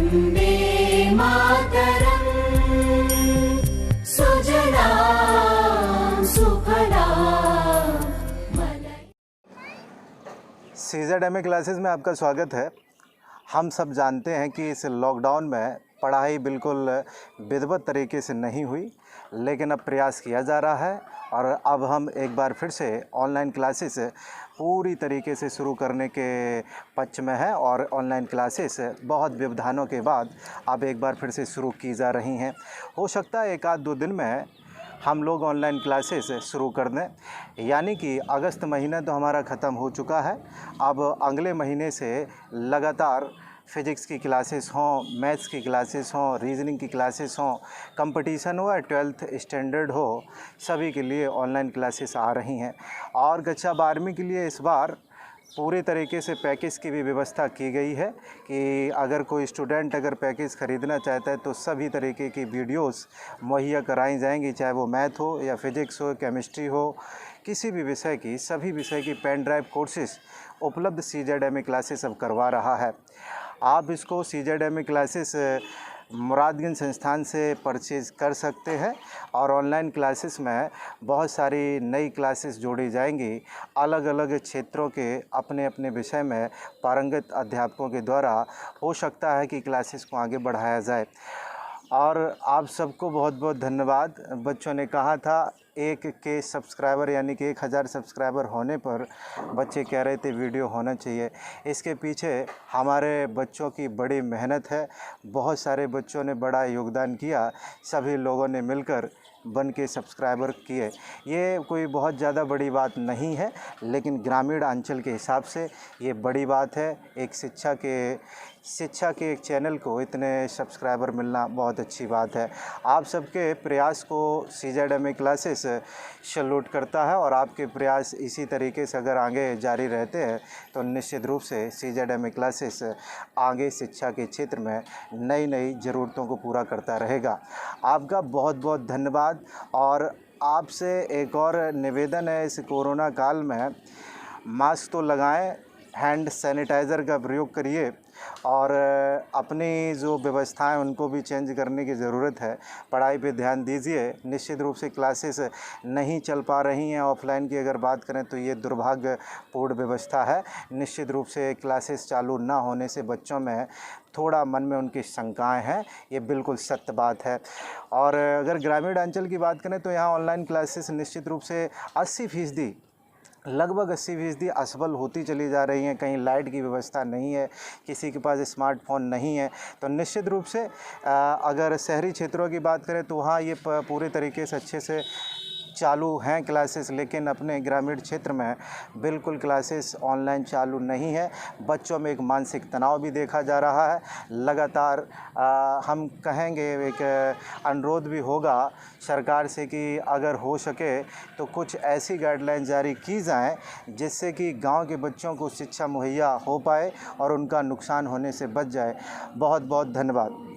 वन्दे मातरम् सुजलां सुफलां CZMA classes में आपका स्वागत है। हम सब जानते हैं कि इस लॉकडाउन में पढ़ाई बिल्कुल विधिवत तरीके से नहीं हुई, लेकिन अब प्रयास किया जा रहा है और अब हम एक बार फिर से ऑनलाइन क्लासेस पूरी तरीके से शुरू करने के पक्ष में है और ऑनलाइन क्लासेस बहुत व्यवधानों के बाद अब एक बार फिर से शुरू की जा रही हैं। हो सकता है एक आध दो दिन में हम लोग ऑनलाइन क्लासेस शुरू कर दें, यानी कि अगस्त महीना तो हमारा ख़त्म हो चुका है। अब अगले महीने से लगातार फ़िज़िक्स की क्लासेस हों, मैथ्स की क्लासेस हों, रीजनिंग की क्लासेस हों, कंपटीशन हो या 12th स्टैंडर्ड हो, सभी के लिए ऑनलाइन क्लासेस आ रही हैं। और कक्षा 12वीं के लिए इस बार पूरे तरीके से पैकेज की भी व्यवस्था की गई है कि अगर कोई स्टूडेंट अगर पैकेज ख़रीदना चाहता है तो सभी तरीके की वीडियोस मुहैया कराई जाएंगी, चाहे वो मैथ हो या फिज़िक्स हो, केमिस्ट्री हो, किसी भी विषय की सभी विषय की पेन ड्राइव कोर्सेज उपलब्ध CZMA क्लासेस अब करवा रहा है। आप इसको CZMA क्लासेस मुरादगंज संस्थान से परचेज़ कर सकते हैं और ऑनलाइन क्लासेस में बहुत सारी नई क्लासेस जोड़ी जाएंगी। अलग अलग क्षेत्रों के अपने अपने विषय में पारंगत अध्यापकों के द्वारा हो सकता है कि क्लासेस को आगे बढ़ाया जाए। और आप सबको बहुत बहुत धन्यवाद। बच्चों ने कहा था 1K सब्सक्राइबर यानी कि 1000 सब्सक्राइबर होने पर बच्चे कह रहे थे वीडियो होना चाहिए। इसके पीछे हमारे बच्चों की बड़ी मेहनत है। बहुत सारे बच्चों ने बड़ा योगदान किया, सभी लोगों ने मिलकर बन के सब्सक्राइबर किए। ये कोई बहुत ज़्यादा बड़ी बात नहीं है, लेकिन ग्रामीण अंचल के हिसाब से ये बड़ी बात है। एक शिक्षा के एक चैनल को इतने सब्सक्राइबर मिलना बहुत अच्छी बात है। आप सबके प्रयास को CZMA क्लासेस सैल्यूट करता है और आपके प्रयास इसी तरीके से अगर आगे जारी रहते हैं तो निश्चित रूप से CZMA क्लासेस आगे शिक्षा के क्षेत्र में नई नई ज़रूरतों को पूरा करता रहेगा। आपका बहुत बहुत धन्यवाद। और आपसे एक और निवेदन है, इस कोरोना काल में मास्क तो लगाएं, हैंड सैनिटाइज़र का प्रयोग करिए और अपनी जो व्यवस्थाएं उनको भी चेंज करने की ज़रूरत है। पढ़ाई पे ध्यान दीजिए। निश्चित रूप से क्लासेस नहीं चल पा रही हैं। ऑफलाइन की अगर बात करें तो ये दुर्भाग्यपूर्ण व्यवस्था है। निश्चित रूप से क्लासेस चालू ना होने से बच्चों में थोड़ा मन में उनकी शंकाएं हैं, ये बिल्कुल सत्य बात है। और अगर ग्रामीण अंचल की बात करें तो यहाँ ऑनलाइन क्लासेस निश्चित रूप से 80% लगभग 80% असफल होती चली जा रही हैं। कहीं लाइट की व्यवस्था नहीं है, किसी के पास स्मार्टफोन नहीं है। तो निश्चित रूप से अगर शहरी क्षेत्रों की बात करें तो वहाँ ये पूरे तरीके से अच्छे से चालू हैं क्लासेस, लेकिन अपने ग्रामीण क्षेत्र में बिल्कुल क्लासेस ऑनलाइन चालू नहीं है। बच्चों में एक मानसिक तनाव भी देखा जा रहा है। लगातार हम कहेंगे एक अनुरोध भी होगा सरकार से कि अगर हो सके तो कुछ ऐसी गाइडलाइन जारी की जाएं जिससे कि गांव के बच्चों को शिक्षा मुहैया हो पाए और उनका नुकसान होने से बच जाए। बहुत बहुत धन्यवाद।